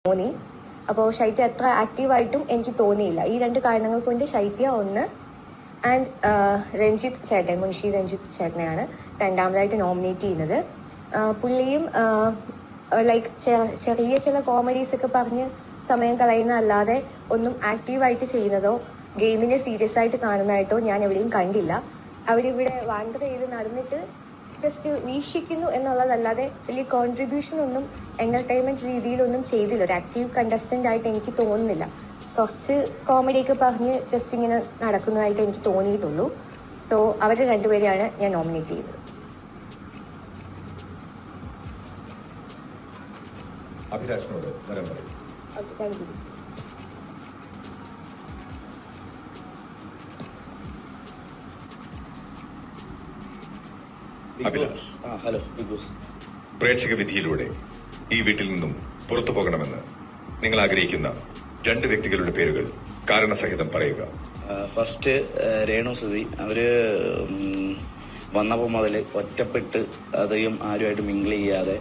തോന്നി. അപ്പോൾ ശൈത്യ അത്ര ആക്റ്റീവായിട്ടും എനിക്ക് തോന്നിയില്ല. ഈ രണ്ട് കാരണങ്ങൾ കൊണ്ട് ശൈത്യ ഒന്ന് ആൻഡ് രഞ്ജിത്ത് ചേട്ടൻ, മുൻഷി രഞ്ജിത്ത് ചേട്ടനെയാണ് രണ്ടാമതായിട്ട് നോമിനേറ്റ് ചെയ്യുന്നത്. പുള്ളിയും ലൈക്ക് ചെറിയ ചില കോമഡീസ് ഒക്കെ പറഞ്ഞ് സമയം കളയുന്ന അല്ലാതെ ഒന്നും ആക്റ്റീവായിട്ട് ചെയ്യുന്നതോ ഗെയിമിനെ സീരിയസ് ആയിട്ട് കാണുന്നതായിട്ടോ ഞാൻ എവിടെയും കണ്ടില്ല. അവരിവിടെ വാണ്ടർ ചെയ്ത് നടന്നിട്ട് ജസ്റ്റ് വീക്ഷിക്കുന്നു എന്നുള്ളതല്ലാതെ വലിയ കോൺട്രിബ്യൂഷൻ ഒന്നും എന്റർടൈൻമെന്റ് രീതിയിലൊന്നും ചെയ്തില്ല. ഒരു ആക്റ്റീവ് കണ്ടസ്റ്റന്റ് ആയിട്ട് എനിക്ക് തോന്നുന്നില്ല. കുറച്ച് കോമഡിയൊക്കെ പറഞ്ഞ് ജസ്റ്റ് ഇങ്ങനെ നടക്കുന്നതായിട്ട് എനിക്ക് തോന്നിയിട്ടുള്ളൂ. സോ അവരെ രണ്ടുപേരെയാണ് ഞാൻ നോമിനേറ്റ് ചെയ്തത്. Thank you. Hello Big Boss. പ്രേക്ഷക വിധിയിലൂടെ ഈ വീട്ടിൽ നിന്നും പുറത്തു പോകണമെന്ന് നിങ്ങൾ ആഗ്രഹിക്കുന്ന രണ്ട് വ്യക്തികളുടെ പേരുകൾ കാരണസഹിതം പറയുക. ഫസ്റ്റ് രേണു സുധി. അവര് വന്നപ്പോൾ മുതൽ ഒറ്റപ്പെട്ട് അധികം ആരുമായിട്ട് മിങ്കിൾ ചെയ്യാതെ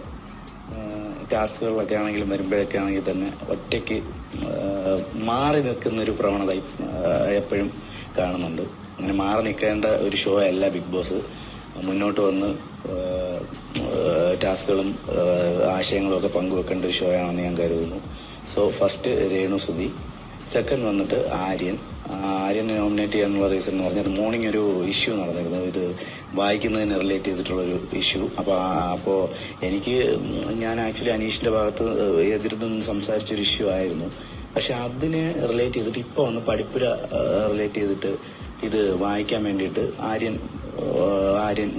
ടാസ്കുകളിലൊക്കെ ആണെങ്കിലും വരുമ്പോഴൊക്കെ ആണെങ്കിൽ തന്നെ ഒറ്റയ്ക്ക് മാറി നിൽക്കുന്നൊരു പ്രവണത എപ്പോഴും കാണുന്നുണ്ട്. അങ്ങനെ മാറി നിൽക്കേണ്ട ഒരു ഷോ അല്ല ബിഗ് ബോസ്. മുന്നോട്ട് വന്ന് ടാസ്കുകളും ആശയങ്ങളും ഒക്കെ പങ്കുവെക്കേണ്ട ഒരു ഷോ ആണെന്ന് ഞാൻ കരുതുന്നു. So first Renu Sudhi. Second വന്നിട്ട് ആര്യനെ നോമിനേറ്റ് ചെയ്യാനുള്ള റീസൺ എന്ന് പറഞ്ഞാൽ മോർണിംഗ് ഒരു ഇഷ്യൂ നടന്നിരുന്നു. ഇത് വായിക്കുന്നതിന് റിലേറ്റ് ചെയ്തിട്ടുള്ളൊരു ഇഷ്യൂ. അപ്പോൾ ഞാൻ ആക്ച്വലി അനീഷിന്റെ ഭാഗത്ത് എതിർന്ന് സംസാരിച്ചൊരു ഇഷ്യൂ ആയിരുന്നു. പക്ഷെ അതിനെ റിലേറ്റ് ചെയ്തിട്ട് ഇപ്പോൾ വന്ന് പഠിപ്പുര റിലേറ്റ് ചെയ്തിട്ട് ഇത് വായിക്കാൻ വേണ്ടിയിട്ട് ആര്യൻ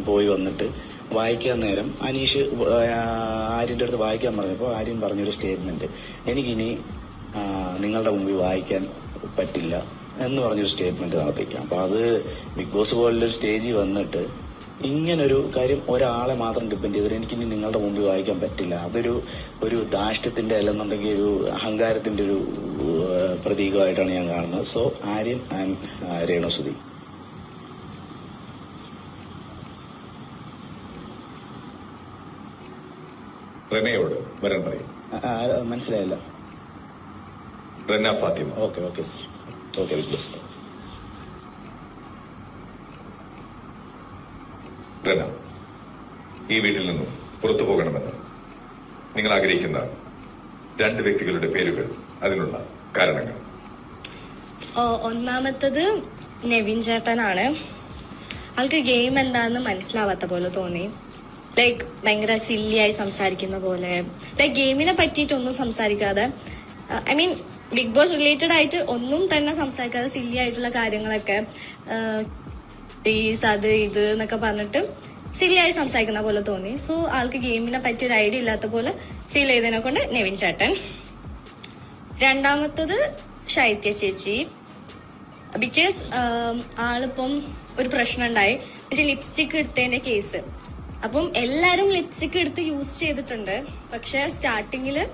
പോയി വന്നിട്ട് വായിക്കാൻ നേരം ആര്യന്റെ അടുത്ത് വായിക്കാൻ പറഞ്ഞപ്പോൾ ആര്യൻ പറഞ്ഞൊരു സ്റ്റേറ്റ്മെന്റ്, എനിക്കിനി നിങ്ങളുടെ മുമ്പിൽ വായിക്കാൻ പറ്റില്ല എന്ന് പറഞ്ഞൊരു സ്റ്റേറ്റ്മെന്റ് നടത്തി. അപ്പൊ അത് ബിഗ് ബോസ് പോലുള്ളൊരു സ്റ്റേജിൽ വന്നിട്ട് ഇങ്ങനൊരു കാര്യം ഒരാളെ മാത്രം ഡിപ്പെൻഡ് ചെയ്തിട്ട് എനിക്കിനി നിങ്ങളുടെ മുമ്പിൽ വായിക്കാൻ പറ്റില്ല, ഒരു ധാഷ്ട്യത്തിന്റെ അല്ലെന്നുണ്ടെങ്കിൽ ഒരു അഹങ്കാരത്തിന്റെ ഒരു പ്രതീകമായിട്ടാണ് ഞാൻ കാണുന്നത്. So Aryan and Renu Sudhi. റെനയോട് വരാൻ പറയും. മനസ്സിലായില്ല. Rena Fathima. Okay big boss. Rena, ഈ വീട്ടിൽ നിന്നും പുറത്തു പോകണമെന്ന് നിങ്ങൾ ആഗ്രഹിക്കുന്ന രണ്ട് വ്യക്തികളുടെ പേരുകൾ, അതിനുള്ള കാരണങ്ങൾ. ഒന്നാമത്തത് നെവിൻ ചേട്ടനാണ്. ആൾക്ക് ഗെയിം എന്താണെന്ന് മനസ്സിലാവാത്ത പോലെ തോന്നി. ലൈക്ക് ഭയങ്കര സില്ലിയായി സംസാരിക്കുന്ന പോലെ, ലൈക്ക് ഗെയിമിനെ പറ്റിയിട്ടൊന്നും സംസാരിക്കാതെ, I mean Big Boss related ആയിട്ട് ഒന്നും തന്നെ സംസാരിക്കാതെ സില്ലി ആയിട്ടുള്ള കാര്യങ്ങളൊക്കെ അത് ഇത് എന്നൊക്കെ പറഞ്ഞിട്ട് സില്ലിയായി സംസാരിക്കുന്ന പോലെ തോന്നി. സോ ആൾക്ക് ഗെയിമിനെ പറ്റി ഒരു ഐഡിയ ഇല്ലാത്ത പോലെ ഫീൽ ചെയ്തതിനെ കൊണ്ട് നെവിൻ ചേട്ടൻ. രണ്ടാമത്തത് ശൈത്യ ചേച്ചി. ബിക്കോസ് ആളിപ്പം ഒരു പ്രശ്നം ഉണ്ടായി, മറ്റേ ലിപ്സ്റ്റിക് എടുത്തതിന്റെ കേസ്. അപ്പം എല്ലാരും ലിപ്സ്റ്റിക് എടുത്ത് യൂസ് ചെയ്തിട്ടുണ്ട്. പക്ഷെ സ്റ്റാർട്ടിങ്ങില്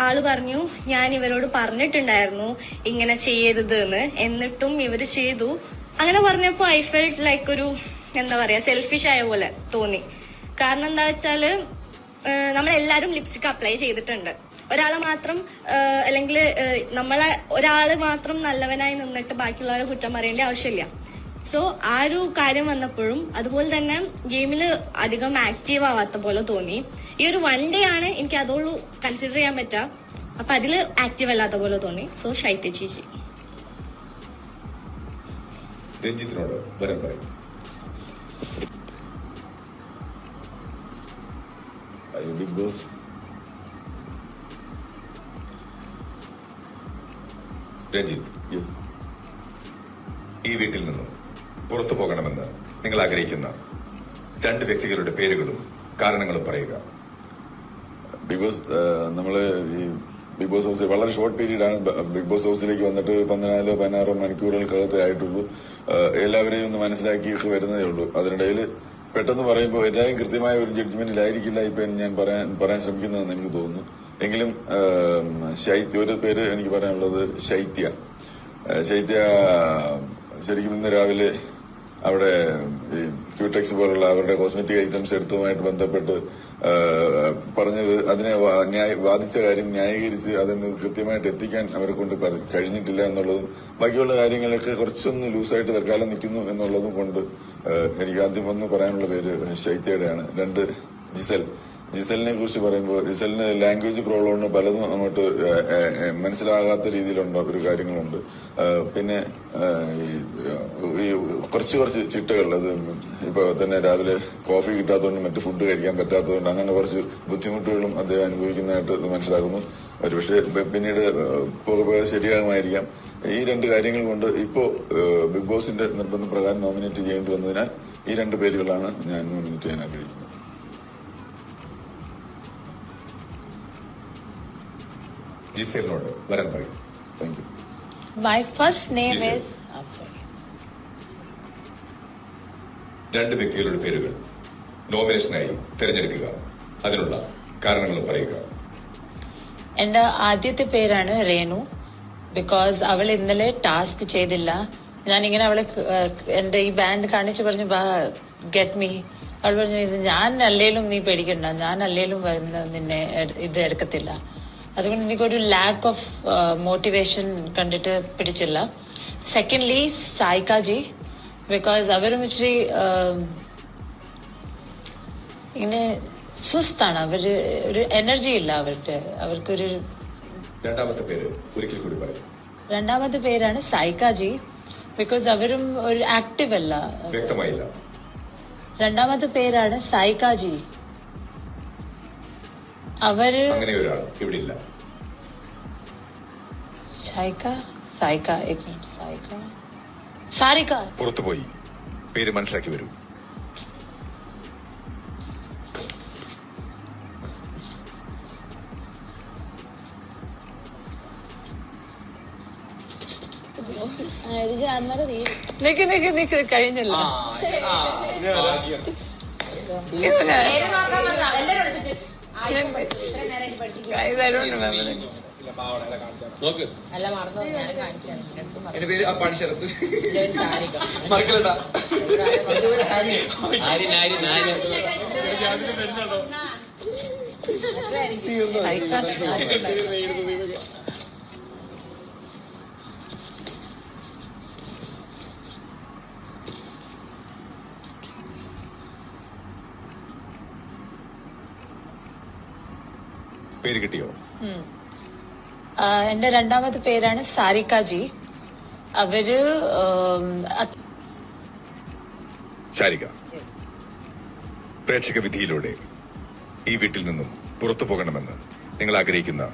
ആള് പറഞ്ഞു, ഞാൻ ഇവരോട് പറഞ്ഞിട്ടുണ്ടായിരുന്നു ഇങ്ങനെ ചെയ്യരുത് എന്ന്, എന്നിട്ടും ഇവര് ചെയ്തു. അങ്ങനെ പറഞ്ഞപ്പോ ഐ ഫെൽറ്റ് ലൈക്ക് ഒരു എന്താ പറയാ സെൽഫിഷ് ആയ പോലെ തോന്നി. കാരണം എന്താ വെച്ചാല് നമ്മളെല്ലാരും ലിപ്സ്റ്റിക് അപ്ലൈ ചെയ്തിട്ടുണ്ട്. ഒരാളെ മാത്രം അല്ലെങ്കിൽ ഒരാള് മാത്രം നല്ലവനായി നിന്നിട്ട് ബാക്കിയുള്ളവരെ കുറ്റം പറയേണ്ട ആവശ്യമില്ല. സോ ആ ഒരു കാര്യം വന്നപ്പോഴും അതുപോലെ തന്നെ ഗെയിമില് അധികം ആക്റ്റീവ് ആവാത്ത പോലെ തോന്നി. ഈ ഒരു വൺ ഡേ ആണ് എനിക്ക് അതോളൂ കൺസിഡർ ചെയ്യാൻ പറ്റുക. അപ്പൊ അതില് ആക്റ്റീവ് അല്ലാത്ത പോലെ തോന്നി. സോ ശൈത്യ ചേച്ചി. രഞ്ജിത്തിനോട് വരാൻ പറയും. Big boss. രഞ്ജിത്ത്, യെസ്. ഈ വീട്ടിൽ നിന്നും പുറത്തു പോകണമെന്ന് നിങ്ങൾ ആഗ്രഹിക്കുന്ന രണ്ട് വ്യക്തികളുടെ പേരുകളും കാരണങ്ങളും പറയുക. ബിഗ് ബോസ് നമ്മള് ഈ ബിഗ് ബോസ് ഹൗസ് വളരെ ഷോർട്ട് പീരീഡാണ് ബിഗ് ബോസ് ഹൗസിലേക്ക് വന്നിട്ട് 14-16 മണിക്കൂറുകൾക്കകത്തേ ആയിട്ടുള്ളൂ. എല്ലാവരെയും ഒന്ന് മനസ്സിലാക്കി വരുന്നതേ ഉള്ളൂ. അതിനിടയിൽ പെട്ടെന്ന് പറയുമ്പോൾ എല്ലാവരും കൃത്യമായ ഒരു ജഡ്ജ്മെന്റിലായിരിക്കില്ല ഇപ്പൊ ഞാൻ പറയാൻ ശ്രമിക്കുന്നതെന്ന് എനിക്ക് തോന്നുന്നു. എങ്കിലും ഒരു പേര് എനിക്ക് പറയാനുള്ളത് ശൈത്യ. ശരിക്കും ഇന്ന് രാവിലെ അവിടെ ഈ ക്യൂടെക്സ് പോലുള്ള അവരുടെ കോസ്മെറ്റിക് ഐറ്റംസ് എടുത്തതുമായിട്ട് ബന്ധപ്പെട്ട് പറഞ്ഞത് അതിനെ വാദിച്ച കാര്യം ന്യായീകരിച്ച് അതിന് കൃത്യമായിട്ട് എത്തിക്കാൻ അവരെ കൊണ്ട് കഴിഞ്ഞിട്ടില്ല എന്നുള്ളതും ബാക്കിയുള്ള കാര്യങ്ങളൊക്കെ കുറച്ചൊന്ന് ലൂസായിട്ട് തൽക്കാലം നിൽക്കുന്നു എന്നുള്ളതും കൊണ്ട് എനിക്ക് ആദ്യം ഒന്ന് പറയാനുള്ള പേര് ശൈത്യയുടെയാണ്. 2 ജിസലിനെ കുറിച്ച് പറയുമ്പോൾ ജിസലിന് ലാംഗ്വേജ് പ്രോബ്ലം ഉണ്ട്, പലതും അങ്ങോട്ട് മനസ്സിലാകാത്ത രീതിയിലുള്ള ഒരു കാര്യങ്ങളുണ്ട്. പിന്നെ ഈ കുറച്ച് ചിട്ടകൾ, അത് ഇപ്പൊ തന്നെ രാവിലെ കോഫി കിട്ടാത്തതുകൊണ്ട് മറ്റു ഫുഡ് കഴിക്കാൻ പറ്റാത്തതുകൊണ്ട് അങ്ങനെ കുറച്ച് ബുദ്ധിമുട്ടുകളും അദ്ദേഹം അനുഭവിക്കുന്നതായിട്ട് മനസ്സിലാക്കുന്നു. ഒരുപക്ഷെ പിന്നീട് പോകെ ശരിയാകുമായിരിക്കാം. ഈ 2 കാര്യങ്ങൾ കൊണ്ട് ഇപ്പോ ബിഗ് ബോസിന്റെ നിർബന്ധപ്രകാരം നോമിനേറ്റ് ചെയ്യേണ്ടി വന്നതിനാൽ ഈ 2 പേരുകളാണ് ഞാൻ നോമിനേറ്റ് ചെയ്യാൻ ആഗ്രഹിക്കുന്നത്. ജിസേലിനോട് വരാൻ പറയും. Thank you. My first name Giselle. is. I'm sorry. 2 വ്യക്തികളുടെ പേരുകൾ നോമിനേഷനായി തിരഞ്ഞെടുക്കുക. അതിനുള്ള കാരണങ്ങളും പറയുക. എന്റെ ആദ്യത്തെ പേരാണ് രേണു. ബിക്കോസ് അവൾ ഇന്നലെ ടാസ്ക് ചെയ്തില്ല. ഞാനിങ്ങനെ അവളെ എന്റെ ഈ ബാൻഡ് കാണിച്ച് പറഞ്ഞു ഗെറ്റ് മീ. അവൾ പറഞ്ഞു ഞാൻ അല്ലേലും നീ പേടിക്കണ്ട, ഞാൻ അല്ലേലും നിന്നെ ഇത് എടുക്കത്തില്ല. അതുകൊണ്ട് എനിക്കൊരു ലാക്ക് ഓഫ് മോട്ടിവേഷൻ കണ്ടിട്ട് പിടിച്ചില്ല. സെക്കൻഡ്ലി സായികാജി, ബിക്കോസ് അവരും ഇച്ചിരി ഇങ്ങനെ സുസ്താണ്, അവര് ഒരു എനർജി ഇല്ല അവർക്കൊരു. രണ്ടാമത്തെ പേര് ഒരിക്കൽ കൂടി പറയും. രണ്ടാമത്തെ പേരാണ് സായികാജി, ബിക്കോസ് അവരും ഒരു ആക്റ്റീവ് അല്ല. വ്യക്തമായില്ല. രണ്ടാമത്തെ പേരാണ് സായികാജി. അവര് അങ്ങനെ ഒരാൾ ഇവിടെ ഇല്ല. സാരിക പുറത്തുപോയി. പേര് മനസ്സിലാക്കി വരൂ. നിക്ക് കഴിഞ്ഞല്ലോ. എന്റെ പേര് പണിശരത്ത്. മറക്കലട്ടാ. പേര് കിട്ടിയോ? എന്റെ രണ്ടാമത്തെ പേരാണ് സാരികാജി. അവര് ചാരിക, പ്രേക്ഷക വിധിയിലൂടെ ഈ വീട്ടിൽ നിന്നും പുറത്തു പോകണമെന്ന് നിങ്ങൾ ആഗ്രഹിക്കുന്ന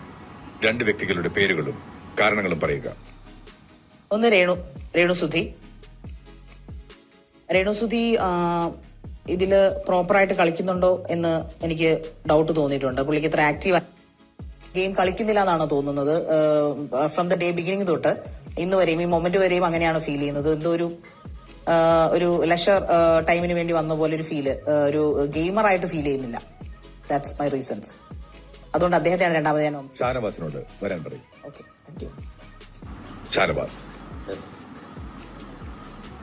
2 വ്യക്തികളുടെ പേരുകളും കാരണങ്ങളും പറയുക. ഒന്ന് രേണുസുധി. രേണുസുധി ഇതില് പ്രോപ്പറായിട്ട് കളിക്കുന്നുണ്ടോ എന്ന് എനിക്ക് ഡൗട്ട് തോന്നിയിട്ടുണ്ട്. പുള്ളിക്ക് ഇത്ര ആക്റ്റീവ് ഗെയിം കളിക്കുന്നില്ല എന്നാണ് തോന്നുന്നത്. ഫ്രം ദ ഡേ ബിഗിനിങ് തൊട്ട് ഇന്ന് വരെയും ഈ മൊമെന്റ് വരെയും അങ്ങനെയാണ് ഫീൽ ചെയ്യുന്നത്. എന്തോ ഒരു ലെഷർ ടൈമിന് വേണ്ടി വന്ന പോലെ ഒരു ഫീല്, ഒരു ഗെയിമറായിട്ട് ഫീൽ ചെയ്യുന്നില്ല. That's my reasons. അതുകൊണ്ട് അദ്ദേഹത്തെയാണ് രണ്ടാമത് ഞാൻ. ഷാനവാസിനോട് വരാൻ പറയും. Okay, thank you. ഷാനവാസ്,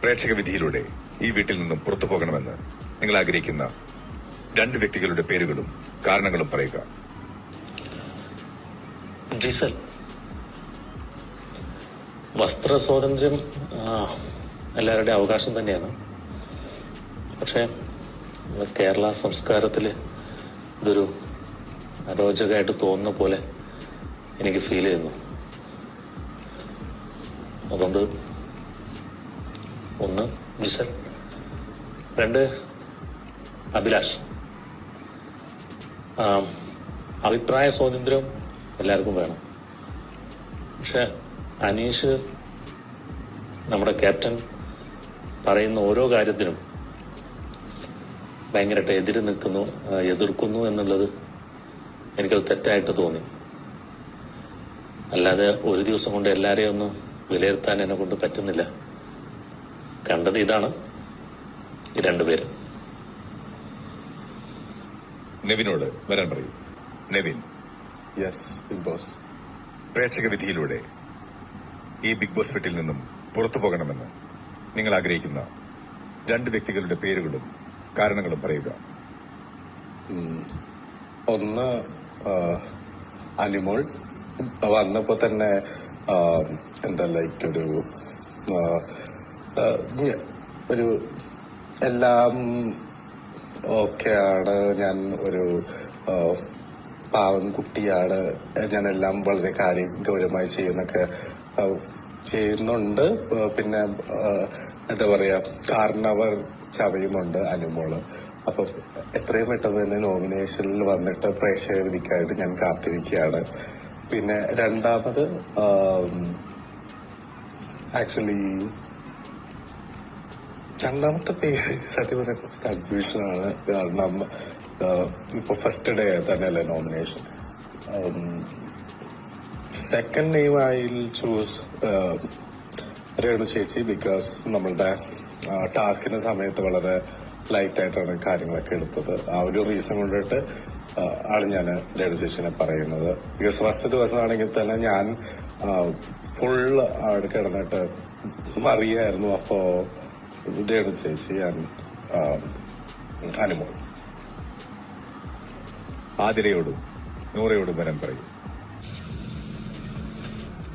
പ്രേക്ഷക വിധിയിലൂടെ ഈ വീട്ടിൽ നിന്നും പുറത്തു പോകണമെന്ന് നിങ്ങൾ ആഗ്രഹിക്കുന്ന 2 വ്യക്തികളുടെ പേരുകളും കാരണങ്ങളും പറയുക. ജിസൽ, വസ്ത്ര സ്വാതന്ത്ര്യം എല്ലാവരുടെയും അവകാശം തന്നെയാണ്. പക്ഷെ കേരള സംസ്കാരത്തിൽ ഇതൊരു അരോചകമായിട്ട് തോന്നുന്ന പോലെ എനിക്ക് ഫീൽ ചെയ്യുന്നു. അതുകൊണ്ട് 1 ജിസൽ, 2 അഭിലാഷ്. അഭിപ്രായ സ്വാതന്ത്ര്യം എല്ലാവർക്കും വേണം. പക്ഷെ അനീഷ്, നമ്മുടെ ക്യാപ്റ്റൻ, പറയുന്ന ഓരോ കാര്യത്തിനും ഭയങ്കരമായിട്ട് എതിർക്കുന്നു എന്നുള്ളത് എനിക്കത് തെറ്റായിട്ട് തോന്നി. അല്ലാതെ ഒരു ദിവസം കൊണ്ട് എല്ലാവരെയും ഒന്ന് വിലയിരുത്താൻ എന്നെ കൊണ്ട് പറ്റുന്നില്ല. കണ്ടത് ഇതാണ്, ഈ 2 പേര്. നെവിനോട് വരാൻ പറയൂ. Nevin, yes Big Boss. പ്രേക്ഷക വിധിയിലൂടെ ഈ ബിഗ് ബോസ് വീട്ടിൽ നിന്നും പുറത്തു പോകണമെന്ന് നിങ്ങൾ ആഗ്രഹിക്കുന്ന 2 വ്യക്തികളുടെ പേരുകളും കാരണങ്ങളും പറയുക. ഒന്ന് അനിമോൾ വന്നപ്പോ തന്നെ എന്താ ലൈക്ക് ഒരു എല്ലാം ഓക്കെയാണ്, ഞാൻ ഒരു പാവം കുട്ടിയാണ്, ഞാനെല്ലാം വളരെ ഗൗരവമായി ചെയ്യുന്നുണ്ട്. പിന്നെ എന്താ പറയാ, കാരണവർ ചവയുമുണ്ട് അനുമോള്. അപ്പം എത്രയും പെട്ടെന്ന് തന്നെ നോമിനേഷനിൽ വന്നിട്ട് പ്രേക്ഷക വിധിക്കായിട്ട് ഞാൻ കാത്തിരിക്കുകയാണ്. പിന്നെ രണ്ടാമത് ആക്ച്വലി രണ്ടാമത്തെ പേര് സത്യം പറഞ്ഞ കുറച്ച് കൺഫ്യൂഷനാണ്. കാരണം ഇപ്പൊ ഫസ്റ്റ് ഡേ തന്നെയല്ലേ nomination. Second name I will choose Renu ചേച്ചി, ബിക്കോസ് നമ്മളുടെ ടാസ്കിന്റെ സമയത്ത് വളരെ ലൈറ്റ് ആയിട്ടാണ് കാര്യങ്ങളൊക്കെ എടുത്തത്. ആ ഒരു റീസൺ കൊണ്ടിട്ട് ആണ് ഞാൻ രേണു ചേച്ചിനെ പറയുന്നത്. ബിക്കോസ് ഫസ്റ്റ് ദിവസമാണെങ്കിൽ തന്നെ ഞാൻ ഫുൾ അവിടെ കിടന്നിട്ട് അറിയായിരുന്നു. അപ്പോ രേണു ചേച്ചി അനുമോൾ. ആതിരയോടും നൂറയോടും വരാൻ പറയും.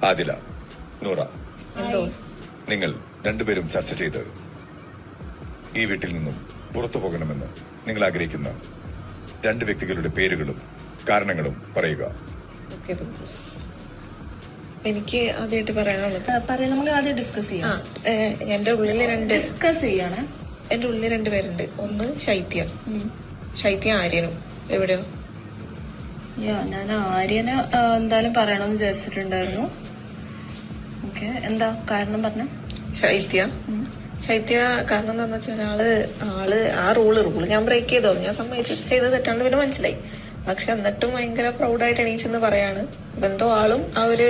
ആദില, നൂറ, നിങ്ങൾ രണ്ടുപേരും ചർച്ച ചെയ്ത് ഈ വീട്ടിൽ നിന്നും പുറത്തു പോകണമെന്ന് നിങ്ങൾ ആഗ്രഹിക്കുന്ന രണ്ട് വ്യക്തികളുടെ പേരുകളും കാരണങ്ങളും പറയുക. എനിക്ക് ആദ്യമായിട്ട് പറയാനുള്ളത് നമുക്ക് ആദ്യം ഡിസ്കസ് ചെയ്യാം. എന്റെ ഉള്ളില് എന്റെ ഉള്ളിൽ രണ്ടുപേരുണ്ട്. ഒന്ന് ശൈത്യ ആര്യനും. എവിടെയോ ഞാൻ ആര്യനെ എന്തായാലും പറയണമെന്ന് വിചാരിച്ചിട്ടുണ്ടായിരുന്നു. ഓക്കെ, എന്താ കാരണം പറഞ്ഞ? ശൈത്യ കാരണം എന്താന്ന് വെച്ചാൽ ആള് ആ റൂള് ഞാൻ ബ്രേക്ക് ചെയ്തോ, ഞാൻ സമ്മതിച്ചു ചെയ്തത് തെറ്റാണെന്ന് പിന്നെ മനസ്സിലായി. പക്ഷെ എന്നിട്ടും ഭയങ്കര പ്രൗഡായിട്ട് എണീച്ചെന്ന് പറയാണ്. എന്തോ ആളും ആ ഒരു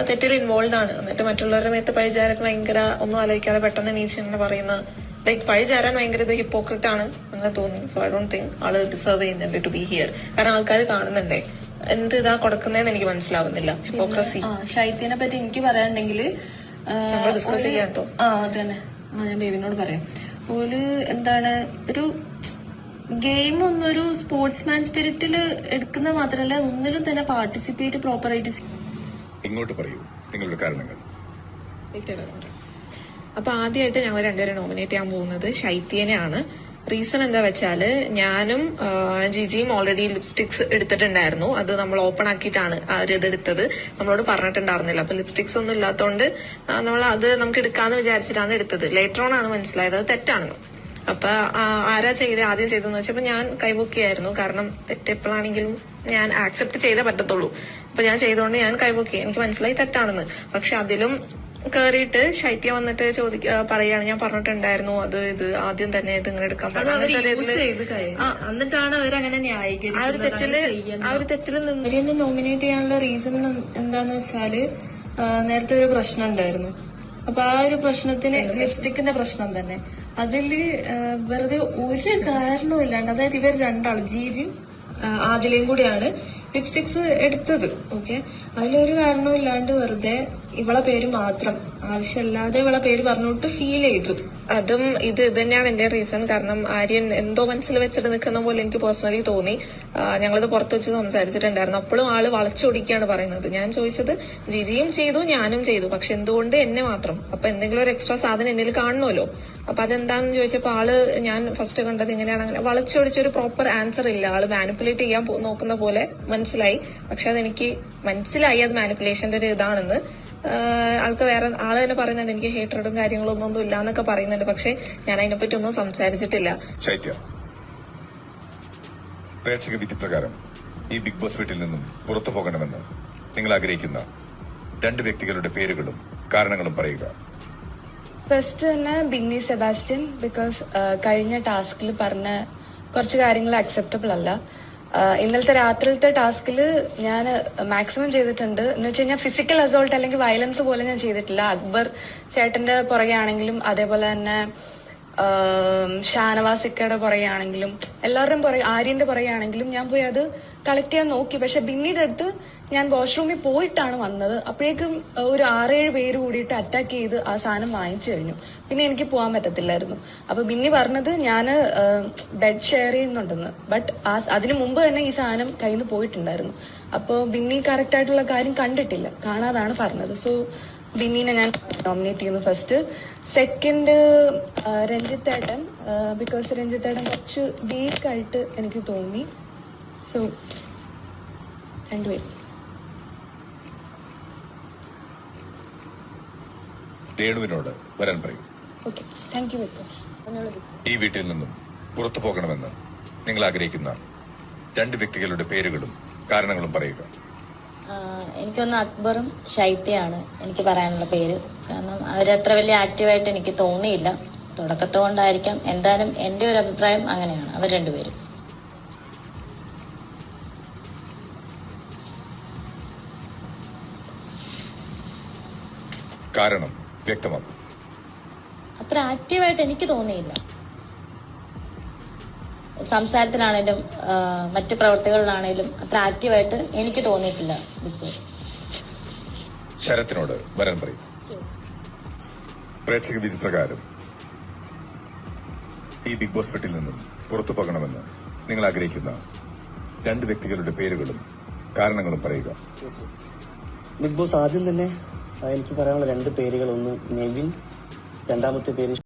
തെറ്റിൽ ഇൻവോൾവ് ആണ്. എന്നിട്ട് മറ്റുള്ളവരുടെ മേത്ത് പഴിചാരാൻ ഭയങ്കര ഒന്നും ആലോചിക്കാതെ പെട്ടെന്ന് എണീച്ച് പറയുന്ന ലൈക്ക് പഴിചാരാൻ ഭയങ്കര ഇത് ഹിപ്പോക്രിറ്റ് ആണ് അങ്ങനെ തോന്നി. സോ ഐ ഡോണ്ട് തിങ്ക് ആള് ഡിസേർവ് ചെയ്യുന്നുണ്ട് ടു ബി ഹിയർ. കാരണം ആൾക്കാർ കാണുന്നുണ്ടേ, എന്ത് ഇതാ കൊടുക്കുന്നതെന്ന് എനിക്ക് മനസ്സിലാവുന്നില്ല. ഹിപ്പോക്രസി. ശൈത്യനെ പറ്റി എനിക്ക് പറയാനുണ്ടെങ്കിൽ ഡിസ്കസ് ചെയ്യാട്ടോ. അതന്നെ ഞാൻ ബേബിനോട് പറയാം. ഓല് എന്താണ് ഒരു ഗെയിം ഒന്നൊരു സ്പോർട്സ്മാൻ സ്പിരിറ്റിൽ എടുക്കുന്നത് മാത്രമല്ല ഒന്നിലും തന്നെ പാർട്ടിസിപ്പേറ്റ് പ്രോപ്പറായിട്ട്. ഇങ്ങോട്ട് പറയൂ നിങ്ങളുടെ കാരണങ്ങൾ. അപ്പൊ ആദ്യമായിട്ട് ഞങ്ങൾ രണ്ടുപേരും നോമിനേറ്റ് ചെയ്യാൻ പോകുന്നത് ശൈത്യനെയാണ്. റീസൺ എന്താ വെച്ചാല് ഞാനും ജിജിയും ഓൾറെഡി ലിപ്സ്റ്റിക്സ് എടുത്തിട്ടുണ്ടായിരുന്നു. അത് നമ്മൾ ഓപ്പൺ ആക്കിയിട്ടാണ് ആ ഒരു ഇത് എടുത്തത്. നമ്മളോട് പറഞ്ഞിട്ടുണ്ടായിരുന്നില്ല. അപ്പൊ ലിപ്സ്റ്റിക്സ് ഒന്നും ഇല്ലാത്തതുകൊണ്ട് നമ്മൾ അത് നമുക്ക് എടുക്കാന്ന് വിചാരിച്ചിട്ടാണ് എടുത്തത്. ലേറ്റർ ഓൺ ആണ് മനസ്സിലായത് അത് തെറ്റാണെന്ന്. അപ്പൊ ആരാ ആദ്യം ചെയ്തെന്ന് വെച്ചപ്പോ ഞാൻ കൈപൊക്കിയായിരുന്നു. കാരണം തെറ്റെപ്പോഴാണെങ്കിലും ഞാൻ ആക്സെപ്റ്റ് ചെയ്തേ പറ്റത്തുള്ളൂ. അപ്പൊ ഞാൻ ചെയ്തോണ്ട് ഞാൻ കൈപൊക്കി. എനിക്ക് മനസ്സിലായി തെറ്റാണെന്ന്. പക്ഷെ അതിലും കേറിയിട്ട് ശൈത്യ വന്നിട്ട് പറയാണ് ഞാൻ പറഞ്ഞിട്ടുണ്ടായിരുന്നു അത് ഇത് ആദ്യം തന്നെ ഇത് ഇങ്ങനെ എടുക്കാൻ എന്നിട്ടാണ് അവരങ്ങനെ ആ ഒരു തെറ്റില് നിന്ന് നോമിനേറ്റ് ചെയ്യാനുള്ള റീസൺ എന്താന്ന് വെച്ചാല് നേരത്തെ ഒരു പ്രശ്നം ഉണ്ടായിരുന്നു. അപ്പൊ ആ ഒരു പ്രശ്നത്തിന് ലിപ്സ്റ്റിക്കിന്റെ പ്രശ്നം തന്നെ അതില് വെറുതെ ഒരു കാരണവും ഇല്ലാണ്ട്, അതായത് ഇവർ രണ്ടാളും ജിജിയും ആദിലയും കൂടിയാണ് ലിപ്സ്റ്റിക്സ് എടുത്തത്. ഓക്കെ, അതിലൊരു കാരണവും ഇല്ലാണ്ട് വെറുതെ ഇവളെ പേര് മാത്രം ആവശ്യമില്ലാതെ ഇവളെ പേര് പറഞ്ഞിട്ട് ഫീൽ ചെയ്തു. അതും ഇത് തന്നെയാണ് എന്റെ റീസൺ. കാരണം ആര്യൻ എന്തോ മനസ്സിൽ വെച്ചിട്ട് നിൽക്കുന്ന പോലെ എനിക്ക് പേഴ്സണലി തോന്നി. ഞങ്ങളിത് പുറത്ത് വെച്ച് സംസാരിച്ചിട്ടുണ്ടായിരുന്നു. അപ്പോഴും ആള് വളച്ചൊടിക്കുകയാണ് പറയുന്നത്. ഞാൻ ചോദിച്ചത് ജിജിയും ചെയ്തു ഞാനും ചെയ്തു, പക്ഷെ എന്തുകൊണ്ട് എന്നെ മാത്രം? അപ്പൊ എന്തെങ്കിലും ഒരു എക്സ്ട്രാ സാധനം എന്നിൽ കാണണമല്ലോ. അപ്പൊ അതെന്താണെന്ന് ചോദിച്ചപ്പോ ആള് ഞാൻ ഫസ്റ്റ് കണ്ടത് ഇങ്ങനെയാണ്. അങ്ങനെ വളച്ചൊടിച്ചൊരു പ്രോപ്പർ ആൻസർ ഇല്ല. ആള് മാനിപ്പുലേറ്റ് ചെയ്യാൻ നോക്കുന്ന പോലെ മനസ്സിലായി. പക്ഷെ അതെനിക്ക് മനസ്സിലായി അത് മാനിപ്പുലേഷന്റെ ഒരു ഇതാണെന്ന്. ആൾക്ക് വേറെ ആള് തന്നെ പറയുന്നുണ്ട് എനിക്ക് ഹേറ്ററും കാര്യങ്ങളൊന്നും ഒന്നും ഇല്ല എന്നൊക്കെ പറയുന്നുണ്ട്. പക്ഷെ ഞാൻ അതിനെപ്പറ്റി ഒന്നും സംസാരിച്ചിട്ടില്ല. ശൈത്യ, പ്രേക്ഷക വിധി പ്രകാരം ഈ ബിഗ് ബോസ് വീട്ടിൽ നിന്നും പുറത്തു പോകണമെന്ന് നിങ്ങൾ ആഗ്രഹിക്കുന്ന രണ്ട് വ്യക്തികളുടെ പേരുകളും കാരണങ്ങളും പറയുക. ഫസ്റ്റ് തന്നെ ബിന്നി സെബാസ്റ്റ്യൻ, ബിക്കോസ് കഴിഞ്ഞ ടാസ്കിൽ പറഞ്ഞ കുറച്ച് കാര്യങ്ങൾ അക്സെപ്റ്റബിൾ അല്ല. ഇന്നലത്തെ രാത്രിയിലത്തെ ടാസ്കിൽ ഞാൻ മാക്സിമം ചെയ്തിട്ടുണ്ട്. എന്ന് വെച്ച് കഴിഞ്ഞാൽ ഫിസിക്കൽ അസോൾട്ട് അല്ലെങ്കിൽ വയലൻസ് പോലെ ഞാൻ ചെയ്തിട്ടില്ല. അക്ബർ ചേട്ടന്റെ പുറകെ ആണെങ്കിലും അതേപോലെ തന്നെ ഷാനവാസിക്കയുടെ പുറകെ ആണെങ്കിലും എല്ലാവരുടെയും പുറകെ ആര്യന്റെ പുറകെ ആണെങ്കിലും ഞാൻ പോയി അത് കളക്ട് ചെയ്യാൻ നോക്കി. പക്ഷെ ബിന്നിയുടെ അടുത്ത് ഞാൻ വാഷ്റൂമിൽ പോയിട്ടാണ് വന്നത്. അപ്പോഴേക്കും ഒരു 6-7 പേര് കൂടിയിട്ട് അറ്റാക്ക് ചെയ്ത് ആ സാധനം വാങ്ങിച്ചു കഴിഞ്ഞു. പിന്നെ എനിക്ക് പോകാൻ പറ്റത്തില്ലായിരുന്നു. അപ്പൊ ബിന്നി പറഞ്ഞത് ഞാൻ ബെഡ് ഷെയർ ചെയ്യുന്നുണ്ടെന്ന്. ബട്ട് അതിനു മുമ്പ് തന്നെ ഈ സാധനം കയ്യിൽ നിന്ന് പോയിട്ടുണ്ടായിരുന്നു. അപ്പോൾ ബിന്നി കറക്റ്റ് ആയിട്ടുള്ള കാര്യം കണ്ടിട്ടില്ല, കാണാതാണ് പറഞ്ഞത്. സോ ബിന്നിനെ ഞാൻ നോമിനേറ്റ് ചെയ്യുന്നു ഫസ്റ്റ്. സെക്കൻഡ് രഞ്ജിത്ത് ഏട്ടൻ, ബിക്കോസ് രഞ്ജിത്ത് ഏട്ടൻ കുറച്ച് വീക്കായിട്ട് എനിക്ക് തോന്നി. സോ രണ്ടുപേരും. രേണുവിനോട് വരാൻ പറയും. Okay, thank you because. ഈ വീട്ടിൽ നിന്നും പുറത്തു പോകണമെന്ന് നിങ്ങൾ ആഗ്രഹിക്കുന്ന 2 വ്യക്തികളുടെ പേരുകളും കാരണങ്ങളും പറയുക. എനിക്കൊന്ന് അക്ബറും ഷൈത്യയാണ് എനിക്ക് പറയാനുള്ള പേര്. കാരണം അവരത്ര വലിയ ആക്റ്റീവായിട്ട് എനിക്ക് തോന്നിയില്ല. തുടക്കത്തെ കൊണ്ടായിരിക്കാം. എന്തായാലും എന്റെ ഒരു അഭിപ്രായം അങ്ങനെയാണ്, അവർ രണ്ടുപേരും. കാരണം വ്യക്തമാക്കും. അത്ര ആക്റ്റീവായിട്ട് എനിക്ക് തോന്നിയില്ല. സംസാരത്തിലാണേലും മറ്റു പ്രവർത്തികളിലാണേലും അത്ര ആക്റ്റീവായിട്ട് എനിക്ക് തോന്നിയിട്ടില്ല ബിഗ് ബോസ്. ശരത്തിനോട് വരാൻ പറയും. പ്രേക്ഷക വിധി പ്രകാരം ഈ ബിഗ് ബോസ് വീട്ടിൽ നിന്നും പുറത്തു പോകണമെന്ന് നിങ്ങൾ ആഗ്രഹിക്കുന്ന 2 വ്യക്തികളുടെ പേരുകളും കാരണങ്ങളും പറയുക. ബിഗ് ബോസ് ആദ്യം തന്നെ എനിക്ക് പറയാനുള്ള 2 പേരുകൾ, ഒന്ന് നെവിൻ, രണ്ടാമത്തെ പേര്